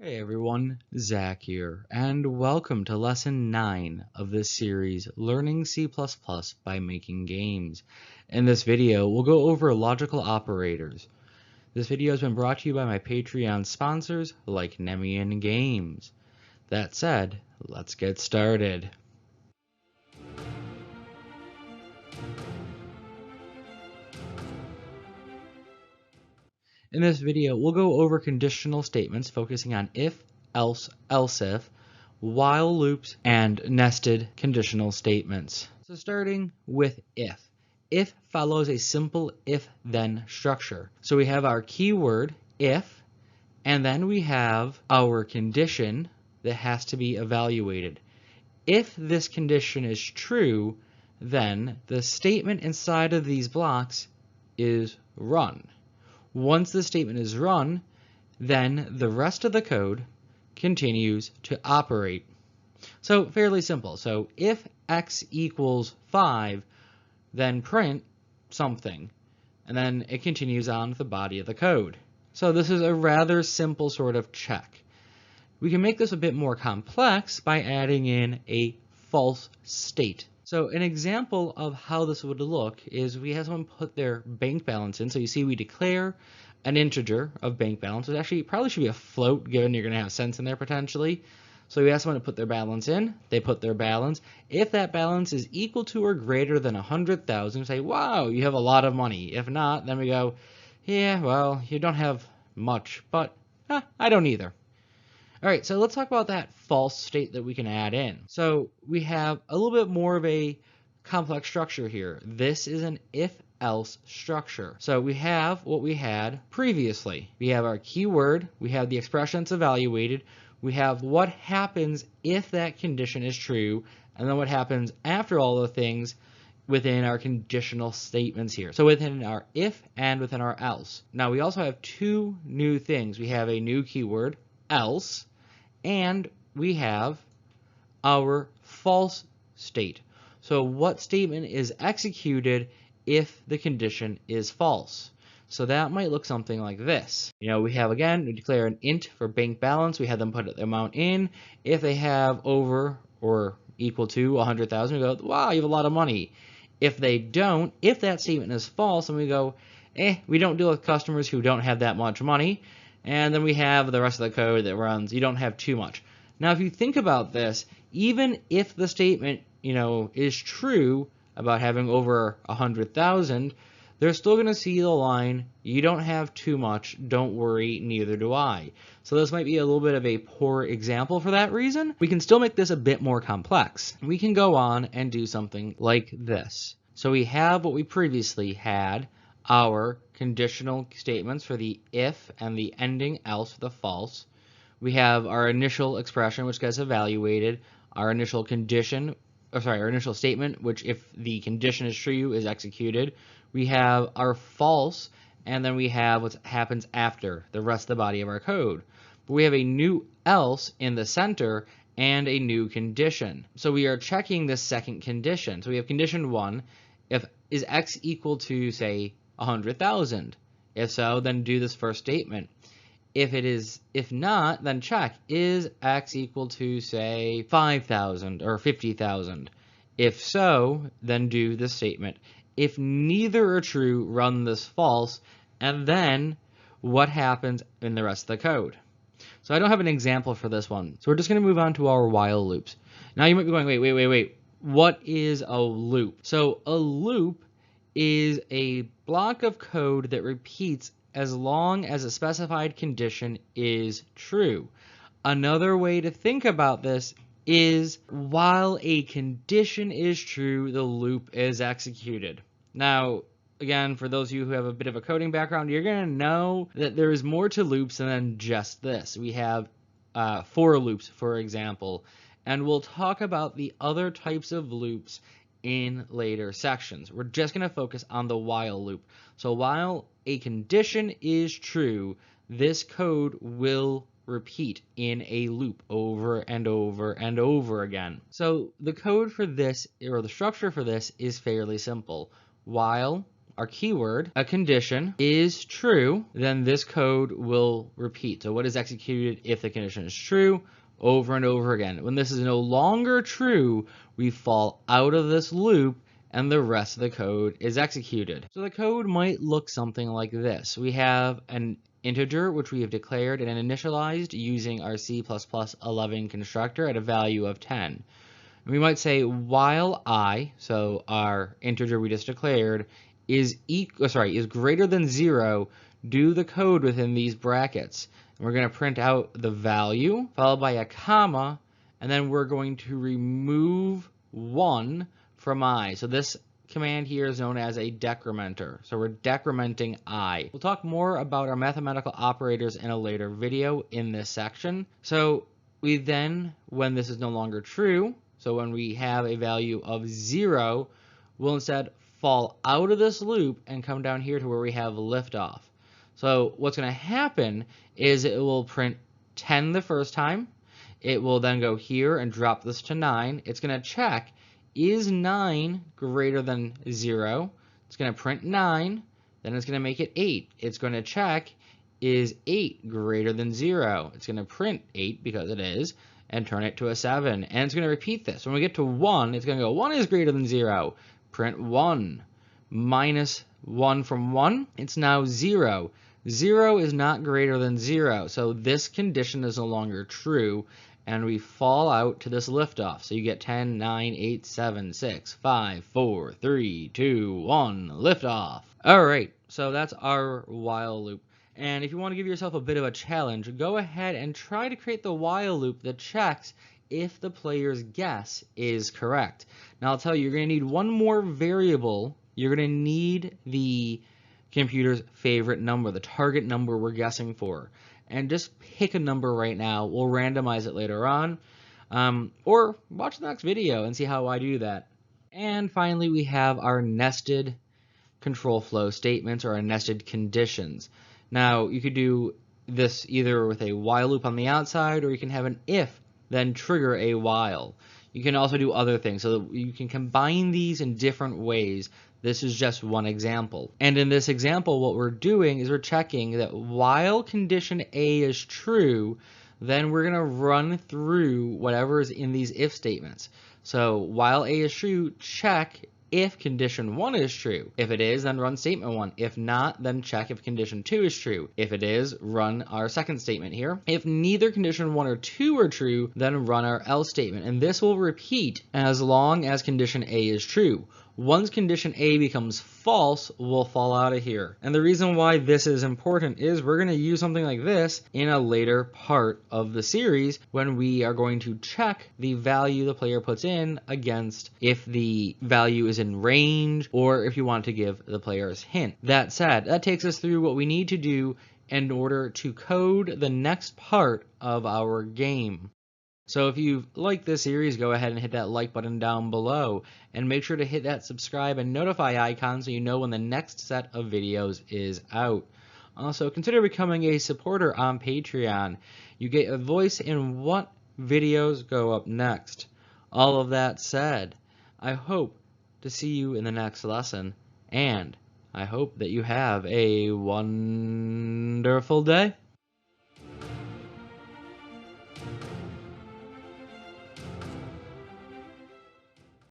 Hey everyone, Zach here, and welcome to Lesson 9 of this series, Learning C++ by Making Games. In this video, we'll go over logical operators. This video has been brought to you by my Patreon sponsors like Nemian Games. That said, let's get started. In this video, we'll go over conditional statements focusing on if, else, else if, while loops, and nested conditional statements. So starting with if. If follows a simple if-then structure. So we have our keyword if, and then we have our condition that has to be evaluated. If this condition is true, then the statement inside of these blocks is run. Once the statement is run, then the rest of the code continues to operate. So fairly simple. So if x equals 5, then print something, and then it continues on with the body of the code. So this is a rather simple sort of check. We can make this a bit more complex by adding in a false state. So an example of how this would look is we have someone put their bank balance in. So you see we declare an integer of bank balance, which actually probably should be a float given you're going to have cents in there potentially. So we ask someone to put their balance in, they put their balance. If that balance is equal to or greater than 100,000, we say, wow, you have a lot of money. If not, then we go, yeah, well, you don't have much, but I don't either. All right, so let's talk about that false state that we can add in. So we have a little bit more of a complex structure here. This is an if-else structure. So we have what we had previously. We have our keyword, we have the expression that's evaluated, we have what happens if that condition is true, and then what happens after all the things within our conditional statements here. So within our if and within our else. Now we also have two new things. We have a new keyword, else, and we have our false state. So what statement is executed if the condition is false? So that might look something like this. We declare an int for bank balance. We have them put the amount in. If they have over or equal to 100,000, we go, wow, you have a lot of money. If they don't, if that statement is false, then we go, we don't deal with customers who don't have that much money. And then we have the rest of the code that runs, you don't have too much. Now, if you think about this, even if the statement, is true about having over 100,000, they're still going to see the line, you don't have too much, don't worry, neither do I. So this might be a little bit of a poor example for that reason. We can still make this a bit more complex. We can go on and do something like this. So we have what we previously had, our conditional statements for the if and the ending else for the false. We have our initial expression, which gets evaluated, our initial statement, which if the condition is true is executed. We have our false, and then we have what happens after, the rest of the body of our code. But we have a new else in the center and a new condition. So we are checking the second condition. So we have condition 1, is x equal to, say, 100,000. If so, then do this first statement. If not, then check, is x equal to, say, 5,000 or 50,000? If so, then do the statement. If neither are true, run this false, and then what happens in the rest of the code. So I don't have an example for this one, so we're just going to move on to our while loops. Now you might be going, wait, what is a loop? So a loop is a block of code that repeats as long as a specified condition is true. Another way to think about this is while a condition is true, the loop is executed. Now, again, for those of you who have a bit of a coding background, you're going to know that there is more to loops than just this. We have for loops, for example, and we'll talk about the other types of loops in later sections. We're just going to focus on the while loop. So while a condition is true, this code will repeat in a loop over and over and over again. So the code for this, or the structure for this, is fairly simple. While our keyword, a condition is true, then this code will repeat. So what is executed if the condition is true? Over and over again. When this is no longer true, we fall out of this loop and the rest of the code is executed. So the code might look something like this. We have an integer which we have declared and initialized using our C++11 constructor at a value of 10. We might say while I, so our integer we just declared, is greater than 0, do the code within these brackets. And we're going to print out the value followed by a comma, and then we're going to remove 1 from I. So this command here is known as a decrementer. So we're decrementing I. We'll talk more about our mathematical operators in a later video in this section. So we then, when this is no longer true, so when we have a value of 0, we'll instead fall out of this loop and come down here to where we have liftoff. So what's going to happen is it will print 10 the first time. It will then go here and drop this to 9. It's going to check, is 9 greater than 0? It's going to print 9. Then it's going to make it 8. It's going to check, is 8 greater than 0? It's going to print 8 because it is, and turn it to a 7. And it's going to repeat this. When we get to 1, it's going to go 1 is greater than 0. Print 1. Minus 1 from 1, it's now 0. 0 is not greater than 0. So this condition is no longer true, and we fall out to this liftoff. So you get 10, 9, 8, 7, 6, 5, 4, 3, 2, 1, liftoff. All right, so that's our while loop. And if you want to give yourself a bit of a challenge, go ahead and try to create the while loop that checks if the player's guess is correct. Now I'll tell you, you're going to need one more variable. You're going to need the computer's favorite number, the target number we're guessing for. And just pick a number right now. We'll randomize it later on. Or watch the next video and see how I do that. And finally, we have our nested control flow statements, or our nested conditions. Now, you could do this either with a while loop on the outside, or you can have an if, then trigger a while. You can also do other things, so that you can combine these in different ways. This is just one example. And in this example, what we're doing is we're checking that while condition A is true, then we're going to run through whatever is in these if statements. So while A is true, check if condition 1 is true. If it is, then run statement 1. If not, then check if condition 2 is true. If it is, run our second statement here. If neither condition 1 or 2 are true, then run our else statement. And this will repeat as long as condition A is true. Once condition A becomes false, we'll fall out of here. And the reason why this is important is we're going to use something like this in a later part of the series when we are going to check the value the player puts in against if the value is in range or if you want to give the player's hint. That said, that takes us through what we need to do in order to code the next part of our game. So if you've liked this series, go ahead and hit that like button down below, and make sure to hit that subscribe and notify icon so you know when the next set of videos is out. Also, consider becoming a supporter on Patreon. You get a voice in what videos go up next. All of that said, I hope to see you in the next lesson, and I hope that you have a wonderful day.